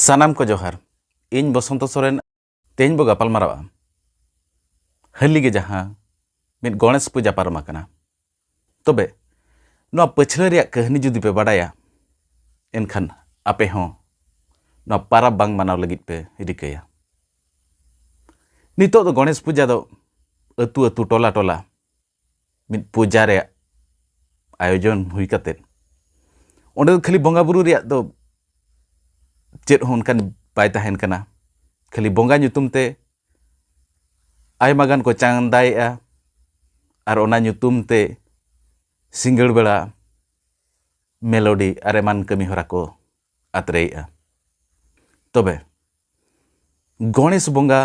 सानाम को जोहार इन बसंत सोरेन तेज बो गपाल मारावा हली के जहाँ मिद गणेश पूजा पारम आकना तबे नो पछला रिया कहानी जुदी पे बाडाया एनखान आपे हों नो पाराब बांग मानाव लगित पे रिकया नितो दो गणेश पूजा दो अतु अतु टोला टोला मिद पूजा रे आयोजन हुई कते ओंडे खाली बंगा बुरु रिया दो चेत हों उनकान बाय तहन कना खाली बंगा nyutum te ayma gan ko chandaia ar ona nyutum te single bela melody areman kami hora ko atreia tobe Ganesh बंगा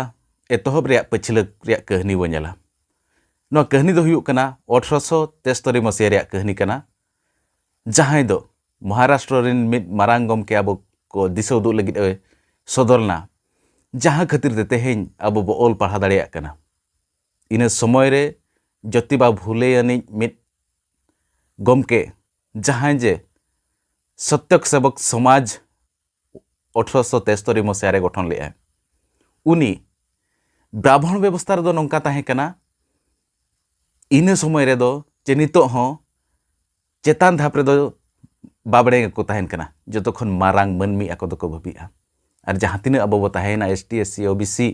एतहब रे पछिला रे कहनी बो नेला नो कहनी दो हुयुक कना 1873 मसिया रे कहनी कना जहां दो महाराष्ट्र रिन मिद मारांग गमके आबो को दिसो दु लगित सदरना जहां खातिर ते तेहें अब बो ओल पढ़ा दाड़िया कना इन समय रे ज्योतिबा फुले अनी मिद गमके जहां जे सत्यक सेवक समाज 1873 मसिया रे गठन ले उनी ब्राह्मण व्यवस्था रे दो नंका ताहे कना इन समय रे दो जे नितो हो चेतान धाप रे दो बाबड़े को तहन कना जो खन मारांग मनमी ako दो को भबिया और जहाँ तीन अब बो तहना ST SC OBC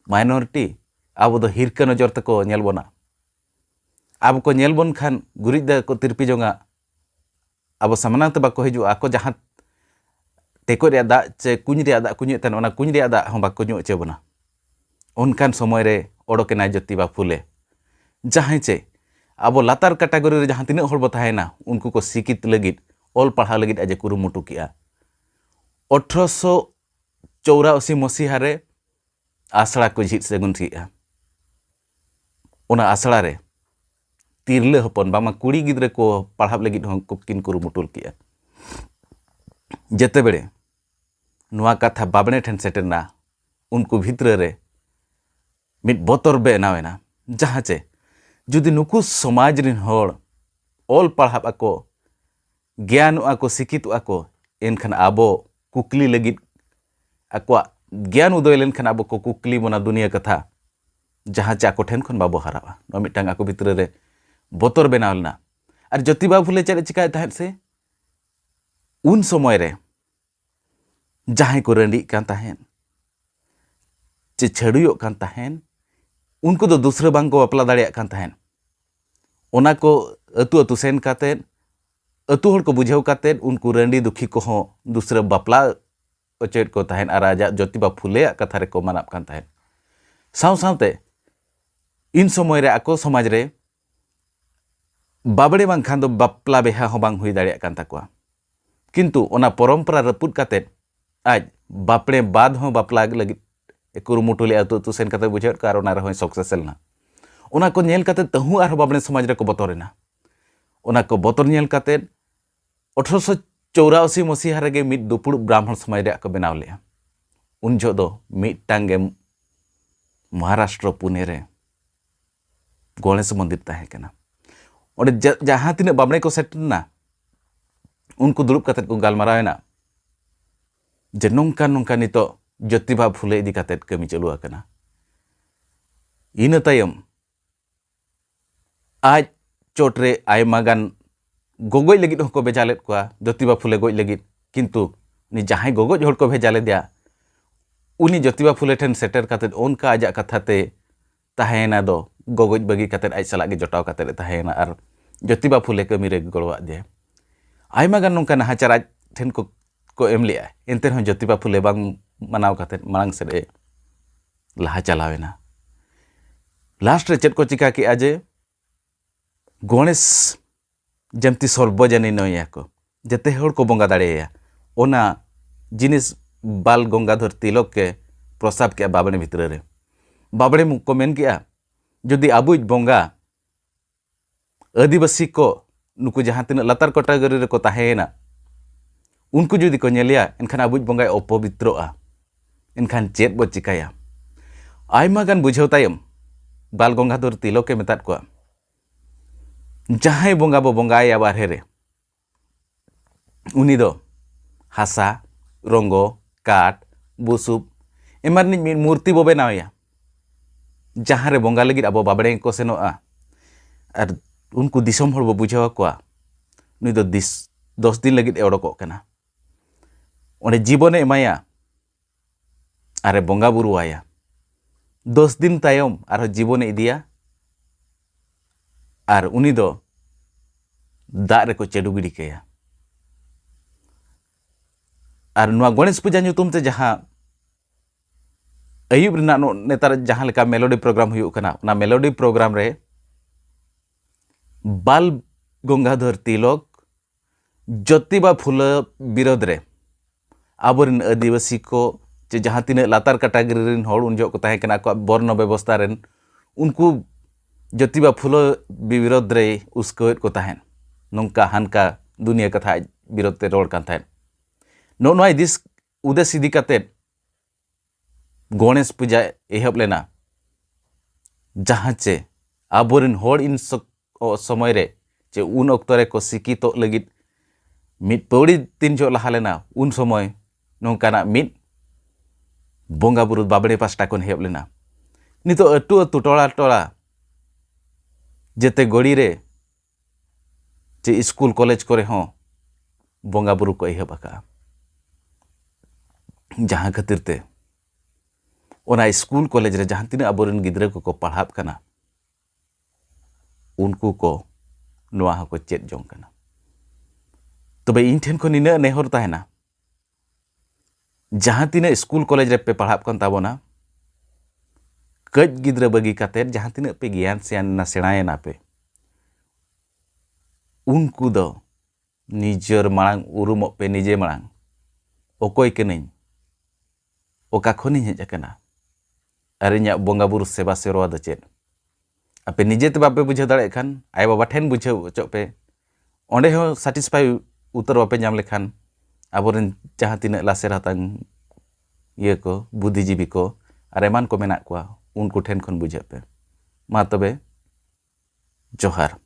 माइनॉरिटी अब दो हिरका नजर तको नेल बोना अब को नेल बोन खान गुरिज दा को तिरपी जोंगा अब सामना ते बाको हिजु आको जहाँ टेको रे दा चे कुኝ रे दा कुኝ तन ओना कुኝ रे दा हम बाको ᱧu चे बोना उनकान समय रे ओडोकेना ज्योतिबा फुले जहाँ चे अब लातार कैटेगरी रे जहाँ तीन हर बो तहना उनको को सिकित लगित ओल पढ़ा लगित आज कुरुमुटु किया 1884 मसीहा रे आसड़ा को झिट सेगुन किया ओना आसड़ा रे तिरले हपन बामा कुड़ी गिद्रे को पढ़ाब लगित को किन कुरुमुटुल किया जेते बेड़े नुआ कथा बाबने ठेन सेटरना उनको भितर रे मिद बोतर बेनावेना जहाँ चे जुदी नुकु समाज रिन होड़ ओल पढ़ाब आको ज्ञान आको सिकित आको एनखान आबो कुकली लगित आको ज्ञान उदय लेनखान आबो को कुकली बना दुनिया कथा जहाँ चे आको ठेन खन बाबो हरावा नो मिटांग आको भितर रे बोतर बेनावलना और ज्योतिबा फुले चेद चिकाय तहन से उन समय रे जहाँ को रंडी कान तहन चे छड़ुयो कान तहन उनको दो दूसरे बांग को अपला दाड़िया कान तहन ओना को अतु अतु सेन कातेन अतु हर को बुझाव कातेन उनको रंडी दुखी को हो दूसरे बापला चेड को तहन और आजा ज्योतिबा फुले कथा रे को मानाब कान तहन साव सावते इन समय रे आको समाज रे बाबड़े बांग खान दो बापला बेहा हो बांग हुई दाड़िया कान ताकोआ किंतु ओना परंपरा रपुद कातेन आज बापड़े बाद हो बापला लगित कुरुमुटुले अतु अतु सेन काते बुझाव कार ओना रे होय सक्सेसफुल ना ओना को नेल काते तहु आर बाबड़े समाज रे को बतरेना ओना को बतर नेल काते 1884 मसीहा रे मिद दुपुड़ ब्राह्मण समाज रे को बनाव ले उन जो दो मिटांगे महाराष्ट्र पुणे रे गणेश मंदिर ताहे कना ओडे जहाँ तीन बाबड़े को सेटना उनको दुड़ुब काते को गालमारावेना जे नोंका नोंका नितो ज्योतिबा फुले इदी काते कमी चलु आकना इन तायम आज चोटरे आयमा गान गोगोय लगित को बेजालेत को ज्योतिबा फुले गोय लगित किंतु नि जहां गोगोय हर को भेजाले दिया उनी ज्योतिबा फुले ठेन सेटर काते उनका आजा कथाते तहेना दो गोगोय बगी काते आज सला गे जटाव काते तहेना और ज्योतिबा फुले कमी रे गड़वा दे आयमा गान नोंका नाहाचार आज ठेन को एम लिया एनते हन ज्योतिबा फुले बांग मनाव काते मांग से लहा चलावेना लास्ट रे चेत को चिका कि आज गणेश जमती सर्वजनी नया को जते हर को बंगा दाड़ेया ओना जिनिस बाल गंगाधर तिलक के प्रसाद के बाबड़े भितर रे बाबड़े को मेन किया जदि आबुज बंगा आदिवासी को नुकु जहाँ तीन लातार कैटेगरी रे को ताहेना उनको जुदी को नेलिया एनखान आबुज बंगा अपवित्रोआ एनखान चेत बो चिकाया आयमा गान बुझाव तायम बाल गंगाधर तिलक के मेताद को जहाँ बंगा बो बंगाया बारहे रे उनी दो हासा रंगो काट बुसुब एमान मिद मूर्ति बो बनाया जहाँ रे बंगा लगिद अब बाबड़े को सेनोआ और उनको दिसम हर बो बुझावा कोआ नुई दो 10 दिन लगिद एड़ोको कना ओंडे जीवने एमाया अरे बंगा बुरु आया 10 दिन तायम आर जीवने इदिया और उनी दो दा रे को चेडू गिडी कया और नुआ गणेश पूजा नुतुम ते जहाँ अयुब रिना नेतार जहाँ लेका मेलोडी प्रोग्राम हुयुक कना ना मेलोडी प्रोग्राम रे बाल गंगाधर तिलक ज्योतिबा फुले विरोध रे आबोरिन आदिवासी को जे जहाँ तीन लातार कैटेगरी रेन हर उन जो को ताहे कना को वर्ण व्यवस्था रेन उनको ज्योतिबा फुले विरोध रे उसकोत को ताहेन नोंका हानका दुनिया कथा विरोध ते रोड कान ताहेन नोय दिस उदेश इदी काते गणेश पूजा एहब लेना जहाँ चे आबोरिन हर इन समय रे चे उन अक्तो रे को सिकितो लगिद मिद पौड़ी 3 जो लहा लेना उन समय नोंकाना मिद बंगा बुरु बाबड़े पास्टा कोन हेब लेना नितो अटू अटू टोला टोला जेते गड़ी रे जे स्कूल कॉलेज करे हो बंगा बुरु को एहब आका जहाँ खातिर ते ओना स्कूल कॉलेज रे जहाँ तीन आबोरिन गिद्रे को पढ़ाब कना उनको को नोआ हको चेत जोंग कना तबे इन ठेन को निना नेहर ताहेना जहाँ तीन स्कूल कॉलेज रे पे पढ़ाब कन ताबोना कज गिद्रे बगी काते जहाँ तीन पे ज्ञान से ना सेणायना पे उनको दो निजर मांग उरुम पे निजे मांग ओकोय कनिन ओका खनि हेज कना अरे बंगा बुरु सेवा सेरवा द चेत आपे निजे ते बापे बुझे दाड़े खान आय बाबा ठेन बुझे चो पे ओंडे हो सैटिस्फाई उतर बापे जाम लेखान आबोरेन जहाँ तीन लासेर हातांग ये को बुद्धिजीवी को और एमान को मेना को उनको ठेन खन बुझे पे मा तबे जोहार।